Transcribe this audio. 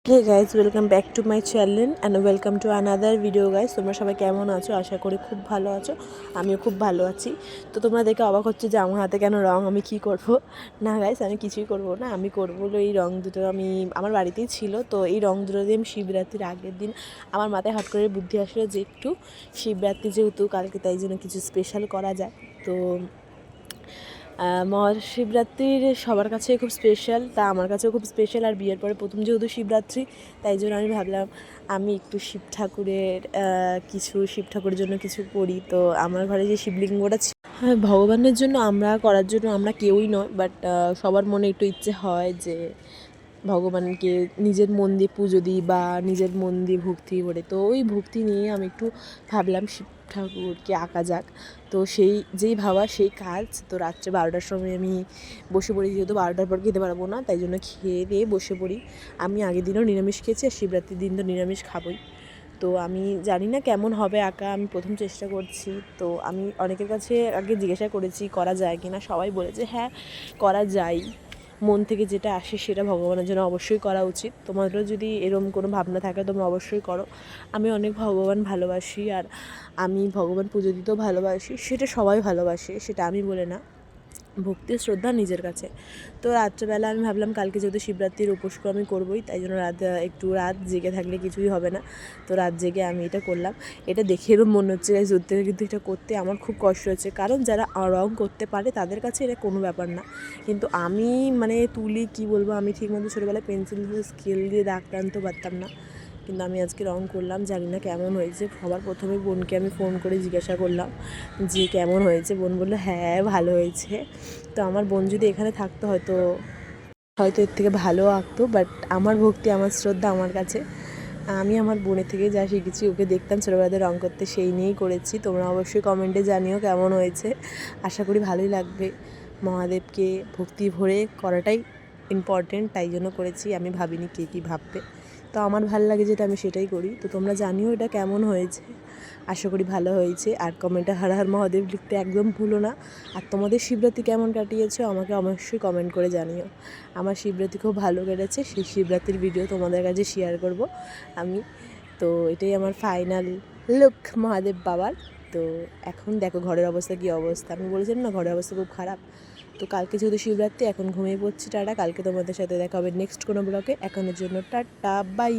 Hey guys, welcome back to my channel and welcome to another video guys. তোমরা সবাই কেমন আছো? আশা করি খুব ভালো আছো। আমিও খুব ভালো আছি। তো তোমরা দেখে অবাক হচ্ছে যে আমার হাতে কেন রঙ, আমি কি করব? না গাইজ, আমি কিছুই করব না। আমি করবো এই রঙ দুটো আমি আমার বাড়িতেই ছিল। তো এই রঙ দুটো দিয়ে আমি শিবরাত্রির আগের দিন আমার মাথায় হট করে বুদ্ধি আসলো যে একটু শিবরাত্রি যেহেতু কালকে, তাই জন্য কিছু স্পেশাল করা যায়। তো মহাশিবরাত্রির সবার কাছে খুব স্পেশাল, তা আমার কাছেও খুব স্পেশাল। আর বিয়ের পরে প্রথম যেহেতু শিবরাত্রি, তাই জন্য আমি ভাবলাম আমি একটু শিব ঠাকুরের জন্য কিছু করি। তো আমার ঘরে যে শিবলিঙ্গটা ছিল, হ্যাঁ, ভগবানের জন্য আমরা করার জন্য আমরা কেউই নয়, বাট সবার মনে একটু ইচ্ছে হয় যে ভগবানকে নিজের মন দিয়ে পুজো দিই বা নিজের মন দিয়ে ভক্তি করে। তো ওই ভক্তি নিয়ে আমি একটু ভাবলাম শিব ঠাকুরকে আঁকা যাক। তো যেই ভাবা সেই কাজ। তো রাত্রে 12টার সময় আমি বসে পড়ি, যেহেতু 12টার পর খেতে পারবো না, তাই জন্য খেয়ে দিয়ে বসে পড়ি। আমি আগের দিনও নিরামিষ খেয়েছি, আর শিবরাত্রির দিন তো নিরামিষ খাবোই। তো আমি জানি না কেমন হবে আঁকা, আমি প্রথম চেষ্টা করছি। তো আমি অনেকের কাছে আগে জিজ্ঞাসা করেছি করা যায় কি না, সবাই বলেছে হ্যাঁ করা যায়, মন থেকে যেটা আসে সেটা ভগবানের জন্য অবশ্যই করা উচিত। তোমাদেরও যদি এরকম কোনো ভাবনা থাকে তোমরা অবশ্যই করো। আমি অনেক ভগবান ভালোবাসি, আর আমি ভগবান পুজো দিতেও ভালোবাসি, সেটা সবাই ভালোবাসে, সেটা আমি বলে না। ভক্তি শ্রদ্ধা নিজের কাছে। তো রাত্রেবেলা আমি ভাবলাম কালকে যেহেতু শিবরাত্রির উপোস আমি করবোই, তাই জন্য একটু রাত জেগে থাকলে কিছুই হবে না। তো রাত জেগে আমি এটা করলাম। এটা দেখে এরকম মনে হচ্ছে সত্যি, কিন্তু এটা করতে আমার খুব কষ্ট হচ্ছে, কারণ যারা রং করতে পারে তাদের কাছে এটা কোনো ব্যাপার না। কিন্তু আমি কী বলবো, আমি ঠিকমতো ছোটোবেলায় পেন্সিল দিয়ে স্কেল দিয়ে দাগ টানতেও পারতাম না। কিন্তু আমি আজকে রং করলাম, জানি না কেমন হয়েছে। সবার প্রথমে বোনকে আমি ফোন করে জিজ্ঞাসা করলাম যে কেমন হয়েছে। বোন বললো হ্যাঁ ভালো হয়েছে। তো আমার বোন যদি এখানে থাকতো হয়তো এর থেকে ভালো আঁকতো, বাট আমার ভক্তি, আমার শ্রদ্ধা আমার কাছে। আমি আমার বোনের থেকে যা শিখেছি, ওকে দেখতাম ছোটোবেলাতে রং করতে, সেই নিয়েই করেছি। তোমরা অবশ্যই কমেন্টে জানিও কেমন হয়েছে। আশা করি ভালোই লাগবে। মহাদেবকে ভক্তি ভরে করাটাই ইম্পর্টেন্ট, তাই জন্য করেছি। আমি ভাবিনি কে কী ভাববে। তো আমার ভালো লাগে যেটা, আমি সেটাই করি। তো তোমরা জানিও এটা কেমন হয়েছে। আশা করি ভালো হয়েছে। আর কমেন্টে হর হর মহাদেব লিখতে একদম ভুলো না। আর তোমাদের শিবরাত্রি কেমন কাটিয়েছো আমাকে অবশ্যই কমেন্ট করে জানিও। আমার শিবরাত্রি খুব ভালো কেটেছে, সেই শিবরাত্রির ভিডিও তোমাদের কাছে শেয়ার করব আমি। তো এটাই আমার ফাইনাল লুক মহাদেব বাবার। তো এখন দেখো ঘরের অবস্থা কী অবস্থা। আমি বলেছিলাম না ঘরের অবস্থা খুব খারাপ। তো কালকে যেহেতু শিবরাত্রি, এখন ঘুমিয়ে পড়ছি। টাটা, কালকে তোমাদের সাথে দেখা হবে নেক্সট কোনো ব্লগে। এখনের জন্য টাটা, বাই।